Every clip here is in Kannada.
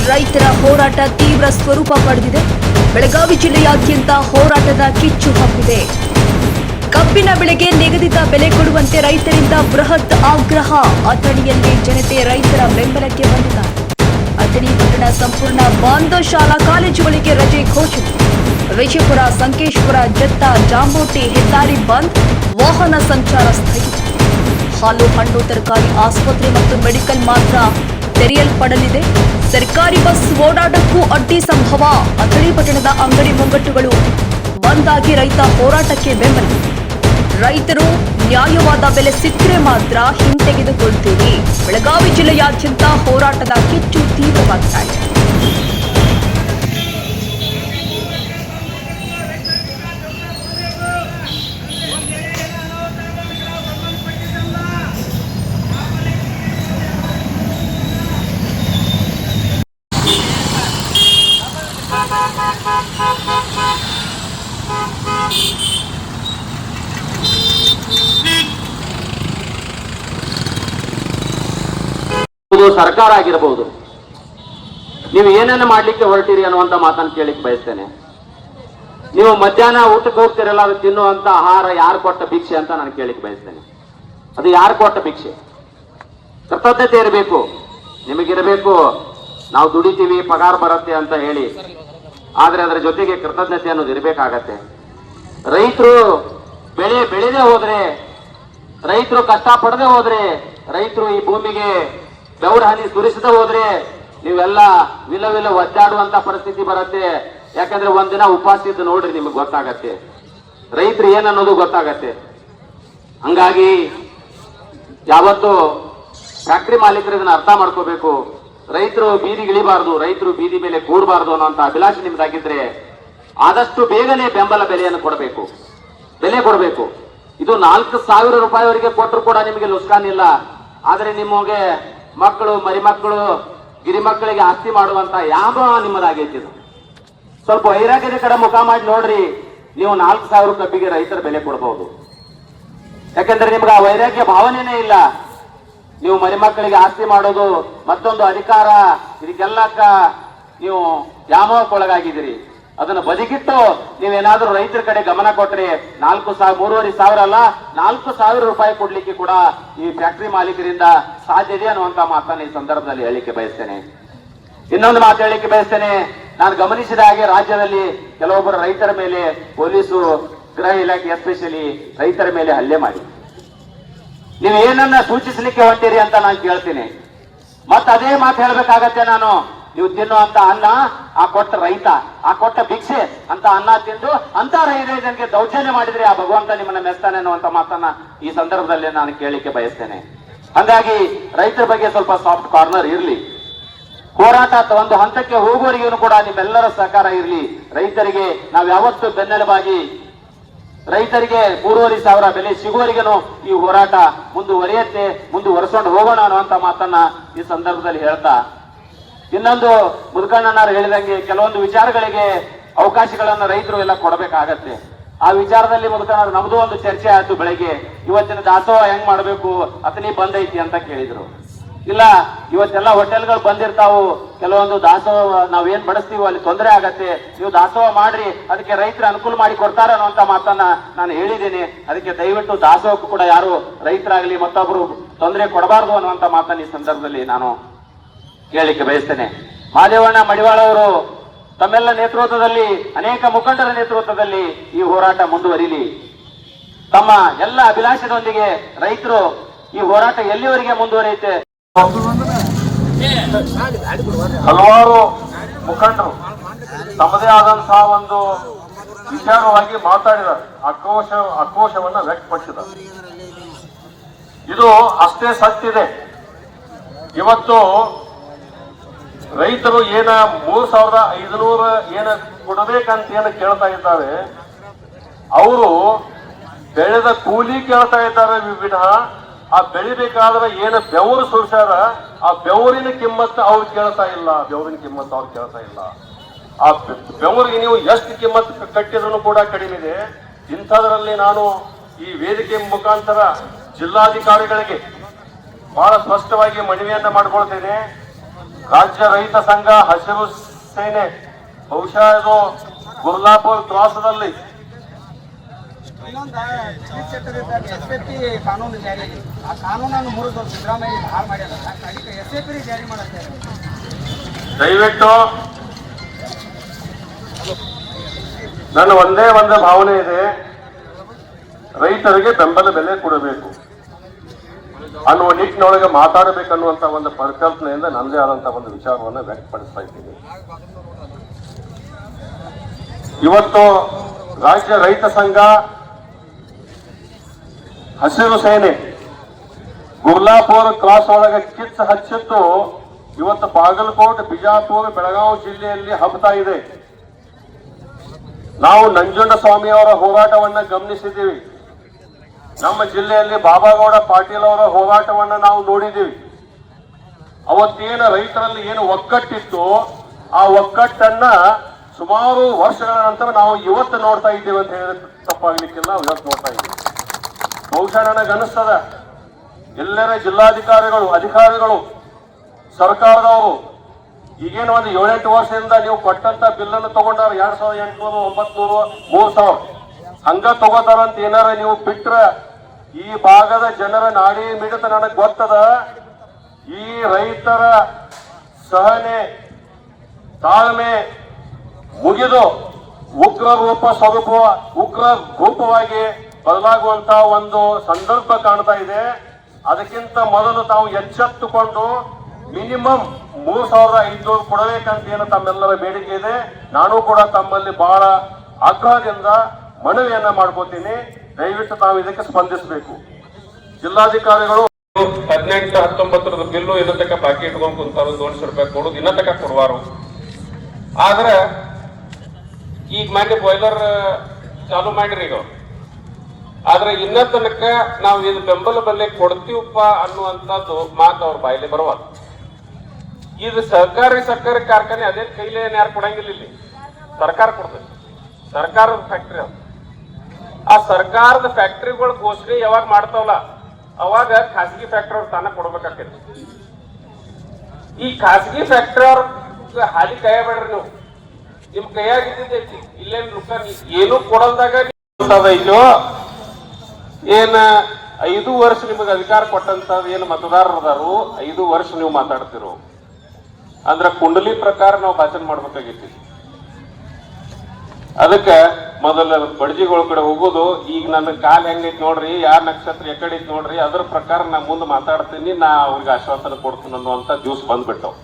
ರೈತರ ಹೋರಾಟ ತೀವ್ರ ಸ್ವರೂಪ ಪಡೆದಿದೆ. ಬೆಳಗಾವಿ ಜಿಲ್ಲೆಯಾದ್ಯಂತ ಹೋರಾಟದ ಕಿಚ್ಚು ಹಬ್ಬಿದೆ. ಕಬ್ಬಿನ ಬೆಳೆಗೆ ನಿಗದಿತ ಬೆಲೆ ಕೊಡುವಂತೆ ರೈತರಿಂದ ಬೃಹತ್ ಆಗ್ರಹ. ಅಥಣಿಯಲ್ಲಿ ಜನತೆ ರೈತರ ಬೆಂಬಲಕ್ಕೆ ಬಂದಿದ್ದಾರೆ. ಅಥಣಿ ಪಟ್ಟಣ ಸಂಪೂರ್ಣ ಬಂದ್, ಶಾಲಾ ಕಾಲೇಜುಗಳಿಗೆ ರಜೆ ಘೋಷಣೆ. ವಿಜಯಪುರ, ಸಂಕೇಶ್ವರ, ಜತ್ತ, ಜಾಂಬೋಟಿ ಹೆದ್ದಾರಿ ಬಂದ್, ವಾಹನ ಸಂಚಾರ ಸ್ಥಗಿತ. ಹಾಲು, ಹಣ್ಣು, ತರಕಾರಿ, ಆಸ್ಪತ್ರೆ ಮತ್ತು ಮೆಡಿಕಲ್ ಮಾತ್ರ ತೆರೆಯಲ್ಪಡಲಿದೆ. ಸರ್ಕಾರಿ ಬಸ್ ಓಡಾಟಕ್ಕೂ ಅಡ್ಡಿ ಸಂಭವ. ಅಥಣಿ ಪಟ್ಟಣದ ಅಂಗಡಿ ಮುಂಗಟ್ಟುಗಳು ಬಂದ್ ಆಗಿ ರೈತ ಹೋರಾಟಕ್ಕೆ ಬೆಂಬಲ. ರೈತರು ನ್ಯಾಯವಾದ ಬೆಲೆ ಸಿಕ್ಕರೆ ಮಾತ್ರ ಹಿಂತೆಗೆದುಕೊಳ್ತೀವಿ. ಬೆಳಗಾವಿ ಜಿಲ್ಲೆಯಾದ್ಯಂತ ಹೋರಾಟದ ಕಿಚ್ಚು ತೀವ್ರವಾಗ್ತಾ ಇದೆ. ಸರ್ಕಾರ ಆಗಿರಬಹುದು, ನೀವು ಏನೇನು ಮಾಡ್ಲಿಕ್ಕೆ ಹೊರಟಿರಿ ಅನ್ನುವಂತ ಮಾತನ್ನು ಕೇಳಿಕ್ ಬಯಸ್ತೇನೆ. ನೀವು ಮಧ್ಯಾಹ್ನ ಊಟಕ್ಕೆ ಹೋಗ್ತಿರಲ್ಲ, ಅದು ತಿನ್ನುವಂತ ಆಹಾರ ಯಾರು ಕೊಟ್ಟ ಭಿಕ್ಷೆ ಅಂತ ನಾನು ಕೇಳಿಕ್ ಬಯಸ್ತೇನೆ. ಅದು ಯಾರು ಕೊಟ್ಟ ಭಿಕ್ಷೆ? ಕೃತಜ್ಞತೆ ಇರಬೇಕು, ನಿಮಗಿರಬೇಕು. ನಾವು ದುಡಿತೀವಿ, ಪಗಾರ ಬರುತ್ತೆ ಅಂತ ಹೇಳಿ, ಆದ್ರೆ ಅದರ ಜೊತೆಗೆ ಕೃತಜ್ಞತೆ ಅನ್ನೋದು ಇರಬೇಕಾಗತ್ತೆ. ರೈತರು ಬೆಳೆದೇ ಹೋದ್ರೆ, ರೈತರು ಕಷ್ಟ ಪಡದೆ ಹೋದ್ರೆ, ರೈತರು ಈ ಭೂಮಿಗೆ ಬೆವರು ಹನಿ ಸುರಿಸದೆ ಹೋದ್ರೆ ನೀವೆಲ್ಲ ವಿಲ ಒದ್ದಾಡುವಂತ ಪರಿಸ್ಥಿತಿ ಬರುತ್ತೆ. ಯಾಕಂದ್ರೆ ಒಂದಿನ ಉಪವಾಸ ಇದ್ದು ನೋಡ್ರಿ, ನಿಮಗೆ ಗೊತ್ತಾಗತ್ತೆ ರೈತರು ಏನನ್ನೋದು ಗೊತ್ತಾಗತ್ತೆ. ಹಂಗಾಗಿ ಯಾವತ್ತು ಫ್ಯಾಕ್ಟ್ರಿ ಮಾಲೀಕರು ಇದನ್ನ ಅರ್ಥ ಮಾಡ್ಕೋಬೇಕು. ರೈತರು ಬೀದಿಗಿಳಿಬಾರ್ದು, ರೈತರು ಬೀದಿ ಮೇಲೆ ಕೂಡಬಾರ್ದು ಅನ್ನೋಂತ ಅಭಿಲಾಷೆ ನಿಮ್ದಾಗಿದ್ರೆ ಆದಷ್ಟು ಬೇಗನೆ ಬೆಂಬಲ ಬೆಲೆಯನ್ನು ಕೊಡಬೇಕು, ಬೆಲೆ ಕೊಡಬೇಕು. ಇದು 4,000 ರೂಪಾಯಿವರೆಗೆ ಕೊಟ್ಟರು ಕೂಡ ನಿಮಗೆ ಲುಸ್ಕಾನ್ ಇಲ್ಲ. ಆದ್ರೆ ನಿಮಗೆ ಮಕ್ಕಳು, ಮರಿಮಕ್ಕಳು, ಗಿರಿಮಕ್ಕಳಿಗೆ ಆಸ್ತಿ ಮಾಡುವಂತ ಯಾವ ನಿಮ್ಮದಾಗೈತಿ. ಇದು ಸ್ವಲ್ಪ ವೈರಾಗ್ಯದ ಕಡೆ ಮುಖ ಮಾಡಿ ನೋಡ್ರಿ, ನೀವು 4,000 ಕಬ್ಬಿಗೆ ರೈತರ ಬೆಲೆ ಕೊಡಬಹುದು. ಯಾಕಂದ್ರೆ ನಿಮ್ಗೆ ಆ ವೈರಾಗ್ಯ ಭಾವನೆನೇ ಇಲ್ಲ. ನೀವು ಮರಿಮಕ್ಕಳಿಗೆ ಆಸ್ತಿ ಮಾಡೋದು, ಮತ್ತೊಂದು ಅಧಿಕಾರ, ಇದಕ್ಕೆಲ್ಲಕ್ಕ ನೀವು ವ್ಯಾಮೋಹಕ್ಕೊಳಗಾಗಿದ್ದೀರಿ. ಅದನ್ನು ಬದಿಗಿಟ್ಟು ನೀವೇನಾದ್ರೂ ರೈತರ ಕಡೆ ಗಮನ ಕೊಟ್ರೆ 3,500 ಅಲ್ಲ 4,000 ರೂಪಾಯಿ ಕೊಡ್ಲಿಕ್ಕೆ ಕೂಡ ಈ ಫ್ಯಾಕ್ಟರಿ ಮಾಲೀಕರಿಂದ ಸಾಧ್ಯ ಇದೆ ಅನ್ನುವಂತ ಮಾತನ್ನು ಈ ಸಂದರ್ಭದಲ್ಲಿ ಹೇಳಿಕೆ ಬಯಸ್ತೇನೆ. ಇನ್ನೊಂದು ಮಾತು ಹೇಳಿಕೆ ಬಯಸ್ತೇನೆ. ನಾನು ಗಮನಿಸಿದ ಹಾಗೆ ರಾಜ್ಯದಲ್ಲಿ ಕೆಲವೊಬ್ಬರು ರೈತರ ಮೇಲೆ ಪೊಲೀಸು, ಗೃಹ ಇಲಾಖೆ ಎಸ್ಪೆಷಲಿ ರೈತರ ಮೇಲೆ ಹಲ್ಲೆ ಮಾಡಿ ನೀವು ಏನನ್ನ ಸೂಚಿಸಲಿಕ್ಕೆ ಹೊಂಟಿರಿ ಅಂತ ನಾನು ಕೇಳ್ತೀನಿ. ಮತ್ತೆ ಅದೇ ಮಾತು ಹೇಳ್ಬೇಕಾಗತ್ತೆ ನಾನು. ನೀವು ತಿನ್ನುವಂತ ಅನ್ನ, ಆ ಕೊಟ್ಟ ರೈತ, ಆ ಕೊಟ್ಟ ಭಿಕ್ಷೆ ಅಂತ ಅನ್ನ ತಿಂದು ಅಂತ ರೈತನಿಗೆ ದೌರ್ಜನ್ಯ ಮಾಡಿದ್ರೆ ಆ ಭಗವಂತ ನಿಮ್ಮನ್ನ ಮೆಸ್ತಾನೆ ಅನ್ನುವಂತ ಮಾತನ್ನ ಈ ಸಂದರ್ಭದಲ್ಲಿ ನಾನು ಕೇಳಲಿಕ್ಕೆ ಬಯಸ್ತೇನೆ. ಹಾಗಾಗಿ ರೈತರ ಬಗ್ಗೆ ಸ್ವಲ್ಪ ಸಾಫ್ಟ್ ಕಾರ್ನರ್ ಇರಲಿ. ಹೋರಾಟ ಒಂದು ಹಂತಕ್ಕೆ ಹೋಗುವವರಿಗೂ ಕೂಡ ನಿಮ್ಮೆಲ್ಲರ ಸಹಕಾರ ಇರಲಿ. ರೈತರಿಗೆ ನಾವು ಯಾವತ್ತೂ ಬೆನ್ನೆಲುಬಾಗಿ, ರೈತರಿಗೆ 3,500 ಬೆಲೆ ಸಿಗುವವರೆಗೂ ಈ ಹೋರಾಟ ಮುಂದುವರೆಸ್ಕೊಂಡು ಹೋಗೋಣ ಅನ್ನುವಂತ ಮಾತನ್ನ ಈ ಸಂದರ್ಭದಲ್ಲಿ ಹೇಳ್ತಾ, ಇನ್ನೊಂದು ಮುದುಕಣ್ಣನವರು ಹೇಳಿದಂಗೆ ಕೆಲವೊಂದು ವಿಚಾರಗಳಿಗೆ ಅವಕಾಶಗಳನ್ನು ರೈತರು ಎಲ್ಲ ಕೊಡಬೇಕಾಗತ್ತೆ. ಆ ವಿಚಾರದಲ್ಲಿ ಮುದುಕಣ್ಣರು ನಮ್ದು ಒಂದು ಚರ್ಚೆ ಆಯ್ತು ಬೆಳಗ್ಗೆ. ಇವತ್ತಿನ ದಾಸೋಹ ಹೆಂಗ್ ಮಾಡ್ಬೇಕು, ಅಥಣಿ ಬಂದ್ ಐತಿ ಅಂತ ಕೇಳಿದ್ರು. ಇಲ್ಲ, ಇವತ್ತೆಲ್ಲ ಹೋಟೆಲ್ಗಳು ಬಂದಿರ್ತಾವು, ಕೆಲವೊಂದು ದಾಸೋಹ ನಾವೇನ್ ಬಡಿಸ್ತೀವೋ ಅಲ್ಲಿ ತೊಂದರೆ ಆಗತ್ತೆ, ನೀವು ದಾಸೋಹ ಮಾಡ್ರಿ, ಅದಕ್ಕೆ ರೈತರ ಅನುಕೂಲ ಮಾಡಿ ಕೊಡ್ತಾರೆ ಅನ್ನುವಂತ ಮಾತನ್ನ ನಾನು ಹೇಳಿದ್ದೀನಿ. ಅದಕ್ಕೆ ದಯವಿಟ್ಟು ದಾಸೋಹಕ್ಕೂ ಕೂಡ ಯಾರು ರೈತರಾಗ್ಲಿ ಮತ್ತೊಬ್ರು ತೊಂದರೆ ಕೊಡಬಾರ್ದು ಅನ್ನುವಂತ ಮಾತನ್ನ ಈ ಸಂದರ್ಭದಲ್ಲಿ ನಾನು ಕೇಳಲಿಕ್ಕೆ ಬಯಸ್ತೇನೆ. ಮಹಾದೇವಣ್ಣ ಮಡಿವಾಳ ಅವರು ತಮ್ಮೆಲ್ಲ ನೇತೃತ್ವದಲ್ಲಿ, ಅನೇಕ ಮುಖಂಡರ ನೇತೃತ್ವದಲ್ಲಿ ಈ ಹೋರಾಟ ಮುಂದುವರಿಲಿ. ತಮ್ಮ ಎಲ್ಲ ಅಭಿಲಾಷದೊಂದಿಗೆ ರೈತರು ಈ ಹೋರಾಟ ಎಲ್ಲಿವರೆಗೆ ಮುಂದುವರಿಯುತ್ತೆ. ಹಲವಾರು ಮುಖಂಡರು ತಮ್ಮದೇ ಆದಂತಹ ಒಂದು ವಿಚಾರವಾಗಿ ಮಾತಾಡಿದ್ದಾರೆ, ಆಕ್ರೋಶವನ್ನ ವ್ಯಕ್ತಪಡಿಸಿದ್ದಾರೆ. ಇದು ಅಷ್ಟೇ ಸತ್ಯಿದೆ. ಇವತ್ತು ರೈತರು 3,500 ಕೊಡಬೇಕಂತ ಕೇಳ್ತಾ ಇದ್ದಾರೆ. ಅವರು ಬೆಳೆದ ಕೂಲಿ ಕೇಳ್ತಾ ಇದ್ದಾರೆ ವಿನಃ ಆ ಬೆಳಿಬೇಕಾದ್ರೆ ಬೆವರು ಸುರಿಸ್ಯಾರ ಆ ಬೆವರಿನ ಕಿಮ್ಮತ್ತು ಅವ್ರು ಕೇಳ್ತಾ ಇಲ್ಲ. ಆ ಬೆವರಿಗೆ ನೀವು ಎಷ್ಟು ಕಿಮ್ಮತ್ತು ಕಟ್ಟಿದ್ರು ಕೂಡ ಕಡಿಮೆ ಇದೆ. ಇಂಥದ್ರಲ್ಲಿ ನಾನು ಈ ವೇದಿಕೆ ಮುಖಾಂತರ ಜಿಲ್ಲಾಧಿಕಾರಿಗಳಿಗೆ ಬಹಳ ಸ್ಪಷ್ಟವಾಗಿ ಮನವಿಯನ್ನ ಮಾಡ್ಕೊಳ್ತೇನೆ. ರಾಜ್ಯ ರೈತ ಸಂಘ ಹಸಿರು ಸೇನೆ ಬಹುಶಃ ಇದು ಗುರ್ಲಾಪುರ್ ಕ್ರಾಸದಲ್ಲಿ ಇನ್ನೊಂದು SAP ಕಾನೂನು ಜಾರಿ ಆ ಕಾನೂನನ್ನು ಮುರಿದು ಸಿದ್ದರಾಮಯ್ಯ ಹಾಳು ಮಾಡ್ಯಾರ. ಅದಕ್ಕೆ SAP ಜಾರಿ ಮಾಡುತ್ತೆ. ದಯವಿಟ್ಟು ನನ್ನ ಒಂದೇ ಒಂದು ಭಾವನೆ ಇದೆ, ರೈತರಿಗೆ ಬೆಂಬಲ ಬೆಲೆ ಕೊಡಬೇಕು ಅನ್ನುವ ನಿಟ್ಟಿನೊಳಗೆ ಮಾತಾಡಬೇಕನ್ನುವಂತ ಒಂದು ಪರಿಕಲ್ಪನೆಯಿಂದ ನನ್ನದೇ ಆದಂತ ಒಂದು ವಿಚಾರವನ್ನು ವ್ಯಕ್ತಪಡಿಸ್ತಾ ಇದ್ದೀನಿ. ಇವತ್ತು ರಾಜ್ಯ ರೈತ ಸಂಘ ಹಸಿರು ಸೇನೆ ಗುರ್ಲಾಪುರ ಕ್ರಾಸ್ ಒಳಗೆ ಕಿಚ್ಚು ಹಚ್ಚಿತ್ತು. ಇವತ್ತು ಬಾಗಲಕೋಟೆ, ಬಿಜಾಪುರ, ಬೆಳಗಾವಿ ಜಿಲ್ಲೆಯಲ್ಲಿ ಹಬ್ಬತಾ ಇದೆ. ನಾವು ನಂಜುಂಡಸ್ವಾಮಿ ಅವರ ಹೋರಾಟವನ್ನ ಗಮನಿಸಿದ್ದೀವಿ. ನಮ್ಮ ಜಿಲ್ಲೆಯಲ್ಲಿ ಬಾಬಾಗೌಡ ಪಾಟೀಲ್ ಅವರ ಹೋರಾಟವನ್ನ ನಾವು ನೋಡಿದ್ದೀವಿ. ಅವತ್ತೇನು ರೈತರಲ್ಲಿ ಏನು ಒಕ್ಕಟ್ಟಿತ್ತು, ಆ ಒಕ್ಕಟ್ಟನ್ನ ಸುಮಾರು ವರ್ಷಗಳ ನಂತರ ನಾವು ಇವತ್ತು ನೋಡ್ತಾ ಇದ್ದೀವಿ ಅಂತ ಹೇಳಿದ್ರೆ ತಪ್ಪಾಗ್ಲಿಕ್ಕಿಲ್ಲ. ನಾವು ಇವತ್ತು ನೋಡ್ತಾ ಇದ್ದೀವಿ. ಬಹುಶಃ ನನಗನ್ನಿಸ್ತದ ಎಲ್ಲರ ಜಿಲ್ಲಾಧಿಕಾರಿಗಳು, ಅಧಿಕಾರಿಗಳು, ಸರ್ಕಾರದವರು ಈಗೇನು ಒಂದು 7-8 ವರ್ಷದಿಂದ ನೀವು ಕೊಟ್ಟಂತ ಬಿಲ್ಲನ್ನು ತಗೊಂಡಾರ 2800, 900, 3000 ಹಂಗ ತಗೋತಾರಂತ ಏನಾರ ನೀವು ಬಿಟ್ರ ಈ ಭಾಗದ ಜನರ ನಾಡಿ ಮಿಡಿತ ನನಗೆ ಗೊತ್ತದ. ಈ ರೈತರ ಸಹನೆ, ತಾಳ್ಮೆ ಮುಗಿದು ಉಗ್ರ ರೂಪವಾಗಿ ಬದಲಾಗುವಂತ ಒಂದು ಸಂದರ್ಭ ಕಾಣ್ತಾ ಇದೆ. ಅದಕ್ಕಿಂತ ಮೊದಲು ತಾವು ಎಚ್ಚೆತ್ತುಕೊಂಡು ಮಿನಿಮಮ್ 3500 ಕೊಡಬೇಕಂತ ಏನು ತಮ್ಮೆಲ್ಲರ ಬೇಡಿಕೆ ಇದೆ. ನಾನು ಕೂಡ ತಮ್ಮಲ್ಲಿ ಬಹಳ ಆಗ್ರಹದಿಂದ ಮನವಿಯನ್ನ ಮಾಡ್ಕೋತೀನಿ. ದಯವಿಟ್ಟು ತಾವು ಇದಕ್ಕೆ ಸ್ಪಂದಿಸಬೇಕು. ಜಿಲ್ಲಾಧಿಕಾರಿಗಳು 18-19 ಬಿಲ್ಲು ಇನ್ನ ತಕ್ಕ ಬಾಕಿ ಇಟ್ಕೊಂಡ್ ಕುಂತಾರ, 200 ರೂಪಾಯಿ ಕೊಡುದು ಇನ್ನ ತಕ್ಕ ಕೊಡುವಾರು. ಆದ್ರೆ ಈಗ ಮೊನ್ನೆ ಬಾಯ್ಲರ್ ಚಾಲು ಮಾಡಿರಿ ಈಗ. ಆದ್ರೆ ಇನ್ನ ತನಕ ನಾವು ಇದು ಬೆಂಬಲ ಬೆಲೆ ಕೊಡ್ತೀವಪ್ಪ ಅನ್ನುವಂಥದ್ದು ಮಾತು ಅವ್ರ ಬಾಯಲ್ಲಿ ಬರುವಾಗ. ಇದು ಸರ್ಕಾರಿ ಕಾರ್ಖಾನೆ ಅದೇ ಕೈಲೇ ಯಾರು ಕೊಡಂಗಿಲ್ಲ. ಇಲ್ಲಿ ಸರ್ಕಾರ ಕೊಡ್ತದೆ, ಸರ್ಕಾರದ ಫ್ಯಾಕ್ಟ್ರಿ ಅದು. ಆ ಸರ್ಕಾರದ ಫ್ಯಾಕ್ಟ್ರಿಗಳ ಘೋಷಣೆ ಯಾವಾಗ ಮಾಡ್ತಾವಲ್ಲ ಅವಾಗ ಖಾಸಗಿ ಫ್ಯಾಕ್ಟ್ರಿ ಅವ್ರು ತಾನ ಕೊಡ್ಬೇಕಾಗ್ತದೆ. ಈ ಖಾಸಗಿ ಫ್ಯಾಕ್ಟ್ರಿ ಅವ್ರ ಹಾಲಿ ಕೈಯಬೇಡ್ರಿ ನೀವು. ನಿಮ್ ಕೈಯಾಗಿದ್ದೈತಿ ಇಲ್ಲೇನ್ ರೊಕ್ಕ ಏನು ಕೊಡಲ್ದಾಗ ಏನ 5 ವರ್ಷ ನಿಮಗೆ ಅಧಿಕಾರ ಕೊಟ್ಟಂತ ಏನು ಮತದಾರರು ಅದಾರು, 5 ವರ್ಷ ನೀವು ಮಾತಾಡ್ತಿರೋ ಅಂದ್ರ ಕುಂಡಲಿ ಪ್ರಕಾರ ನಾವು ಭಾಷಣ ಮಾಡ್ಬೇಕಾಗಿತ್ತು. ಅದಕ್ಕೆ ಮೊದಲ ಬಡ್ಜಿಗಳ ಕಡೆ ಹೋಗೋದು. ಈಗ ನನ್ನ ಕಾಲ್ ಹೆಂಗೈತಿ ನೋಡ್ರಿ, ಯಾರ ನಕ್ಷತ್ರ ಎಕಡೆ ಐತಿ ನೋಡ್ರಿ, ಅದ್ರ ಪ್ರಕಾರ ನಾ ಮುಂದೆ ಮಾತಾಡ್ತೀನಿ, ನಾ ಅವ್ರಿಗೆ ಆಶ್ವಾಸನೆ ಕೊಡ್ತೀನಿ ಅನ್ನುವಂತ ದಿವ್ಸ ಬಂದ್ಬಿಟ್ಟವ್.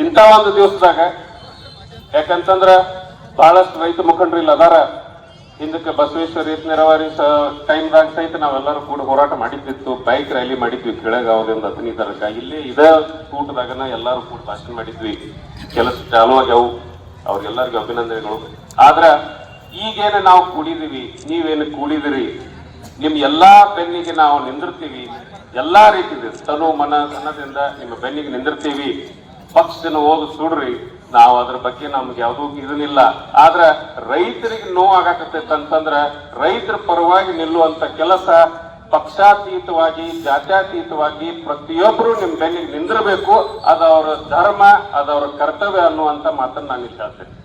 ಇಂಥ ಒಂದು ದಿವಸದಾಗ ಯಾಕಂತಂದ್ರ ಬಹಳಷ್ಟು ರೈತ ಮುಖಂಡರು ಇಲ್ಲ ಅದಾರ. ಹಿಂದಕ್ಕೆ ಬಸವೇಶ್ವರ ರೈತ ನೆರವಾರಿ ಟೈಮ್ದಾಗ ಸಹಿತ ನಾವೆಲ್ಲರೂ ಕೂಡ ಹೋರಾಟ ಮಾಡಿದ್ವಿತ್ತು. ಬೈಕ್ ರ್ಯಾಲಿ ಮಾಡಿದ್ವಿ ಕೆಳಗಾವದಿಂದ ಅತನಿ ತನಕ. ಇಲ್ಲಿ ಇದೇ ಕೂಟದಾಗನ ಎಲ್ಲಾರು ಕೂಡ ಭಾಷಣ ಮಾಡಿದ್ವಿ. ಕೆಲಸ ಚಾಲು ಆಗ್ಯಾವು, ಅವ್ರಿಗೆಲ್ಲರಿಗೂ ಅಭಿನಂದನೆಗಳು. ಆದ್ರ ಈಗೇನ ನಾವು ಕೂಡಿದೀವಿ, ನೀವೇನು ಕೂಡಿದಿರಿ, ನಿಮ್ ಎಲ್ಲಾ ಬೆನ್ನಿಗೆ ನಾವು ನಿಂದಿರ್ತೀವಿ. ಎಲ್ಲಾ ರೀತಿಯ ತನು ಮನ ಧನದಿಂದ ನಿಮ್ಮ ಬೆನ್ನಿಗೆ ನಿಂದಿರ್ತೀವಿ. ಪಕ್ಷನ ಹೋಗಿ ಸುಡ್ರಿ, ನಾವು ಅದ್ರ ಬಗ್ಗೆ ನಮ್ಗೆ ಯಾವ್ದೂ ಇದನ್ನಿಲ್ಲ. ಆದ್ರ ರೈತರಿಗೆ ನೋವಾಗತ್ತೈತೆ ಅಂತಂದ್ರ ರೈತರ ಪರವಾಗಿ ನಿಲ್ಲುವಂತ ಕೆಲಸ ಪಕ್ಷಾತೀತವಾಗಿ, ಜಾತ್ಯತೀತವಾಗಿ ಪ್ರತಿಯೊಬ್ಬರು ನಿಮ್ ಬೆನ್ನಿಗೆ ನಿಂದಿರಬೇಕು. ಅದವರ ಧರ್ಮ, ಅದವರ ಕರ್ತವ್ಯ ಅನ್ನುವಂತ ಮಾತನ್ನ ನಾನು ಇಲ್ಲಿ ಹೇಳ್ತೇನೆ.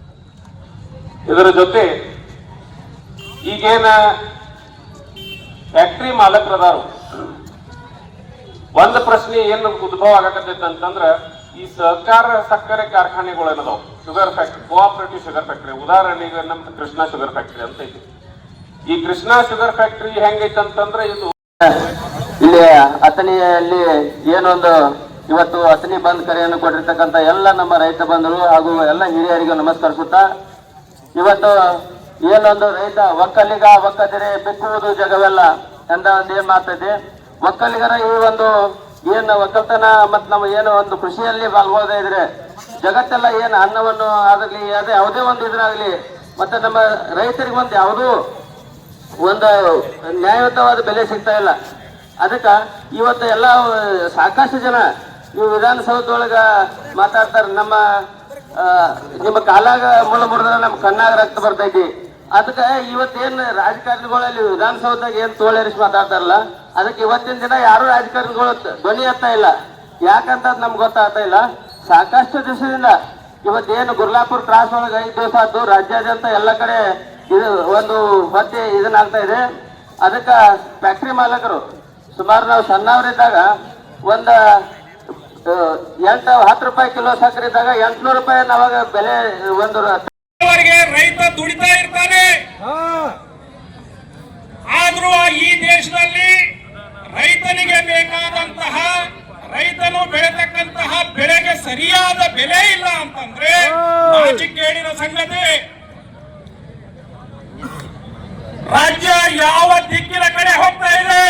ಇದರ ಜೊತೆ ಈಗೇನ ಫ್ಯಾಕ್ಟ್ರಿ ಮಾಲಕರದಾರು ಒಂದು ಪ್ರಶ್ನೆ ಏನು ಉದ್ಭವ ಆಗಕತ್ತೈತೆ ಅಂತಂದ್ರ ಈ ಸಹಕಾರ ಸಕ್ಕರೆ ಕಾರ್ಖಾನೆಗಳೇನದಾವ್, sugar factory, cooperative sugar factory. ಉದಾಹರಣೆಗೆ ನಮ್ದು ಕೃಷ್ಣಾ ಶುಗರ್ ಫ್ಯಾಕ್ಟ್ರಿ ಅಂತ ಐತಿ. ಈ ಕೃಷ್ಣಾ ಶುಗರ್ ಫ್ಯಾಕ್ಟ್ರಿ ಹೆಂಗೈತೆ ಅಂತಂದ್ರೆ ಇದು ಇಲ್ಲಿ ಅಥಣಿಯಲ್ಲಿ ಏನೊಂದು ಇವತ್ತು ಅಥಣಿ ಬಂದ್ ಕರೆಯನ್ನು ಕೊಟ್ಟಿರ್ತಕ್ಕಂಥ ಎಲ್ಲ ನಮ್ಮ ರೈತ ಬಂಧುಗಳು ಹಾಗೂ ಎಲ್ಲ ಹಿರಿಯರಿಗೂ ನಮಸ್ಕರಿಸುತ್ತಾ, ಇವತ್ತು ಏನೊಂದು ರೈತ ಒಕ್ಕಲಿಗ ಒಕ್ಕದಿರೆ ಬಿಕ್ಕುವುದು ಜಗವೆಲ್ಲ ಎಂದ ಒಂದು ಏನ್ ಮಾತೈತಿ. ಒಕ್ಕಲಿಗರ ಈ ಒಂದು ಏನು ಒಕ್ಕಲ್ತನ ಮತ್ತು ನಮ್ಮ ಏನು ಒಂದು ಕೃಷಿಯಲ್ಲಿ ಪಾಲ್ಗೊಳ್ಳದೇ ಇದ್ರೆ ಜಗತ್ತೆಲ್ಲ ಏನು ಅನ್ನವನ್ನು ಆಗಲಿ ಅದೇ ಯಾವುದೇ ಒಂದು ಇದ್ರಾಗ್ಲಿ ಮತ್ತೆ ನಮ್ಮ ರೈತರಿಗೆ ಒಂದು ಯಾವುದೂ ಒಂದು ನ್ಯಾಯಯುತವಾದ ಬೆಲೆ ಸಿಗ್ತಾ ಇಲ್ಲ. ಅದಕ್ಕೆ ಇವತ್ತು ಎಲ್ಲ ಸಾಕಷ್ಟು ಜನ ನೀವು ವಿಧಾನಸೌಧದೊಳಗ ಮಾತಾಡ್ತಾರೆ, ನಿಮ್ಮ ಕಾಲಾಗ ಮುಳ್ಳ ಮುರಿದ್ರೆ ನಮ್ಮ ಕಣ್ಣಾಗ ರಕ್ತ ಬರ್ತೈತಿ. ಅದಕ್ಕೆ ಇವತ್ತೇನು ರಾಜಕಾರಣಿಗಳಲ್ಲಿ ವಿಧಾನಸೌಧದಾಗ ಏನು ತೋಳೇರಿಸಿ ಮಾತಾಡ್ತಾರಲ್ಲ, ಅದಕ್ಕೆ ಇವತ್ತಿನ ದಿನ ಯಾರು ರಾಜಕಾರಣಿಗಳು ಧ್ವನಿ ಎತ್ತಾ ಇಲ್ಲ. ಯಾಕಂತ ನಮ್ಗೆ ಗೊತ್ತಾಗ್ತಾ ಇಲ್ಲ. ಸಾಕಷ್ಟು ದಿವಸದಿಂದ ಇವತ್ತೇನು ಗುರ್ಲಾಪುರ್ ಕ್ರಾಸ್ ಒಳಗೆ 5 ದಿವಸ ಆದ್ದು ರಾಜ್ಯಾದ್ಯಂತ ಎಲ್ಲ ಕಡೆ ಇದು ಒಂದು ಹೊತ್ತೆ ಇದನ್ನಾಗ್ತಾ ಇದೆ. ಅದಕ್ಕೆ ಫ್ಯಾಕ್ಟ್ರಿ ಮಾಲಕರು ಸುಮಾರು ನಾವು ಸಣ್ಣವರಿದ್ದಾಗ ಒಂದು 10 ರೂಪಾಯಿ ಕಿಲೋ ಸಕ್ಕರೆ ಇದ್ದಾಗ 800 ರೂಪಾಯಿ ಅವಾಗ ಬೆಲೆ ಒಂದು ರೈತ ದುಡಿತಾ ಇರ್ತಾನೆ. ಆದ್ರೂ ಈ ದೇಶದಲ್ಲಿ ರೈತನಿಗೆ ಬೇಕಾದಂತಹ ರೈತನು ಬೆಳೆತಕ್ಕಂತಹ ಬೆಳೆಗೆ ಸರಿಯಾದ ಬೆಲೆ ಇಲ್ಲ ಅಂತಂದ್ರೆ ನಾಚಿಕೆಗೇಡಿನ ಸಂಗತಿ. ರಾಜ್ಯ ಯಾವ ದಿಕ್ಕಿನ ಕಡೆ ಹೋಗ್ತಾ ಇದೆ?